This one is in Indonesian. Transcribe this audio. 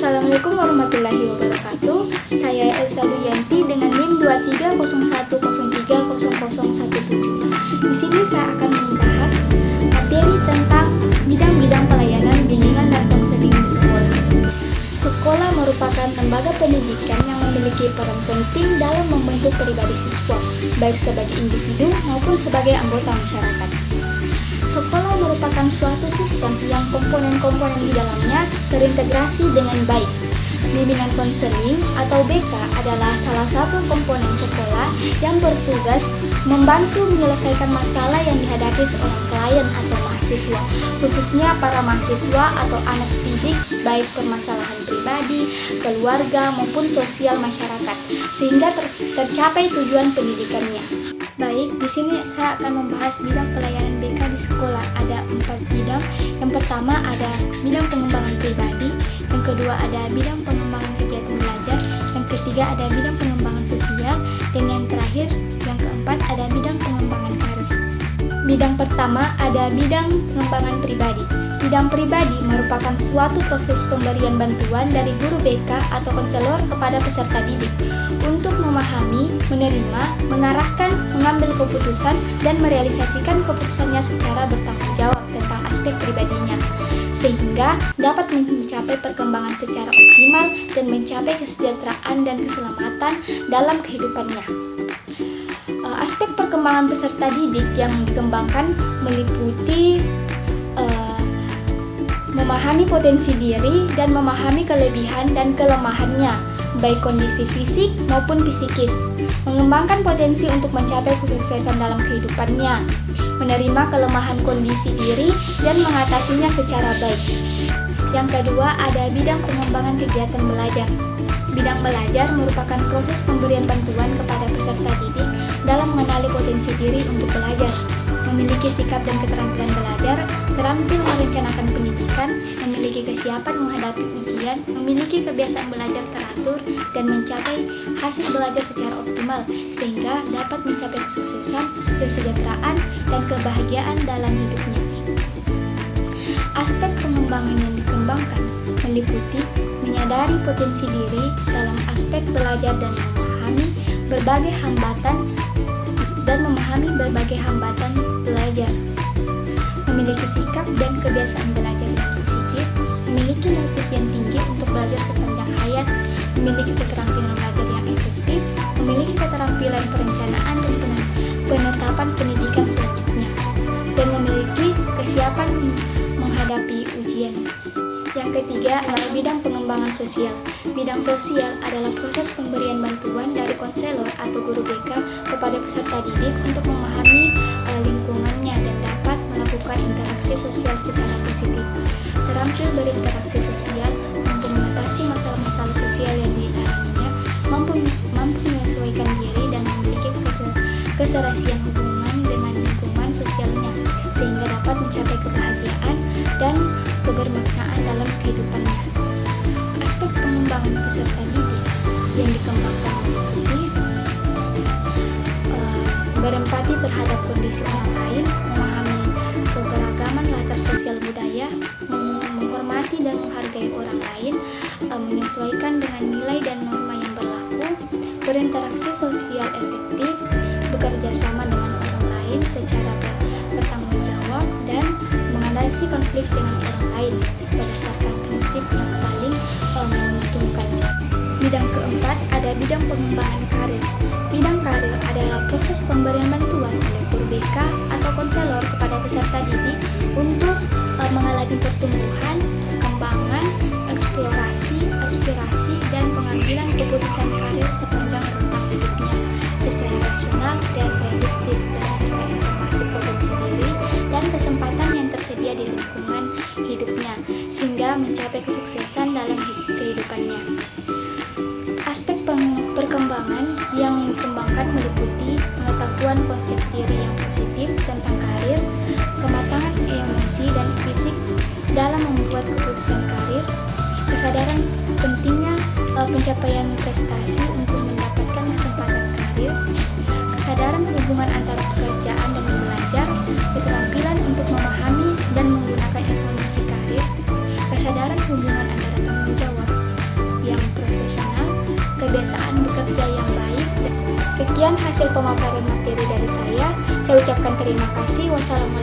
Assalamualaikum warahmatullahi wabarakatuh. Saya Elsa Duyanti dengan NIM 2301030017. Di sini saya akan membahas materi tentang bidang-bidang pelayanan bimbingan dan konseling di sekolah. Sekolah merupakan lembaga pendidikan yang memiliki peran penting dalam membentuk pribadi siswa, baik sebagai individu maupun sebagai anggota masyarakat. Sekolah merupakan suatu sistem yang komponen-komponen di dalamnya terintegrasi dengan baik. Bimbingan konseling atau BK adalah salah satu komponen sekolah yang bertugas membantu menyelesaikan masalah yang dihadapi seorang klien atau mahasiswa, khususnya para mahasiswa atau anak didik, baik permasalahan pribadi, keluarga, maupun sosial masyarakat, sehingga tercapai tujuan pendidikannya. Baik, di sini saya akan membahas bidang pelayanan BK di sekolah. Ada 4 bidang. Yang pertama ada bidang pengembangan pribadi, yang kedua ada bidang pengembangan kegiatan belajar, yang ketiga ada bidang pengembangan sosial, dan yang terakhir, yang keempat ada bidang pengembangan karir. Bidang pertama ada bidang pengembangan pribadi. Bidang pribadi merupakan suatu proses pemberian bantuan dari guru BK atau konselor kepada peserta didik untuk memahami, menerima, mengarahkan, mengambil keputusan, dan merealisasikan keputusannya secara bertanggung jawab tentang aspek pribadinya, sehingga dapat mencapai perkembangan secara optimal dan mencapai kesejahteraan dan keselamatan dalam kehidupannya. Aspek perkembangan peserta didik yang dikembangkan meliputi memahami potensi diri dan memahami kelebihan dan kelemahannya, baik kondisi fisik maupun psikis, mengembangkan potensi untuk mencapai kesuksesan dalam kehidupannya, menerima kelemahan kondisi diri dan mengatasinya secara baik. Yang kedua ada bidang pengembangan kegiatan belajar. Bidang belajar merupakan proses pemberian bantuan kepada peserta didik dalam mengenali potensi diri untuk belajar, memiliki sikap dan keterampilan belajar, terampil merencanakan pendidikan, memiliki kesiapan menghadapi ujian, memiliki kebiasaan belajar teratur, dan mencapai hasil belajar secara optimal, sehingga dapat mencapai kesuksesan, kesejahteraan, dan kebahagiaan dalam hidupnya. Aspek pengembangan yang dikembangkan meliputi menyadari potensi diri dalam aspek belajar dan memahami berbagai hambatan belajar, memiliki sikap dan kebiasaan belajar yang positif, memiliki motif yang tinggi untuk belajar sepanjang hayat, memiliki keterampilan belajar yang efektif, memiliki keterampilan perencanaan dan penetapan pendidikan selanjutnya, dan memiliki kesiapan menghadapi ujian. Yang ketiga adalah bidang pengembangan sosial. Bidang sosial adalah proses pemberian bantuan dari konselor atau guru BK kepada peserta didik untuk memahami lingkungannya dan dapat melakukan interaksi sosial secara positif, terampil berinteraksi sosial, mampu mengatasi masalah-masalah sosial yang dialaminya, mampu menyesuaikan diri dan memiliki keserasian hubungan dengan lingkungan sosialnya, sehingga dapat mencapai kebahagiaan dan kebermaknaan dalam kehidupannya. Aspek pengembangan peserta didik yang dikembangkan meliputi berempati terhadap kondisi orang lain, memahami keberagaman latar sosial budaya, menghormati dan menghargai orang lain, menyesuaikan dengan nilai dan norma yang berlaku, berinteraksi sosial efektif, bekerja sama dengan orang lain secara bertanggung jawab, dan mengatasi konflik dengan orang lain berdasarkan prinsip yang saling menguntungkan. Bidang keempat ada bidang pengembangan karir. Bidang karir adalah proses pemberian bantuan oleh guru BK atau konselor kepada peserta didik untuk mengalami pertumbuhan, perkembangan, eksplorasi, aspirasi, dan pengambilan keputusan karir sepanjang rentang hidupnya secara rasional dan realistis berdasarkan informasi potensi diri dan kesempatan yang tersedia di lingkungan hidupnya, sehingga mencapai kesuksesan dalam kehidupannya. Aspek perkembangan yang dikembangkan meliputi pengetahuan konsep diri yang positif tentang karir, kematangan emosi dan fisik dalam membuat keputusan karir, kesadaran pentingnya pencapaian prestasi untuk mendapatkan kesempatan karir, kesadaran hubungan antara pekerjaan dan belajar, keterampilan untuk memahami dan menggunakan informasi karir, kesadaran hubungan antara tanggung jawab Sekian hasil pemaparan materi dari saya. Saya ucapkan terima kasih. Wassalamualaikum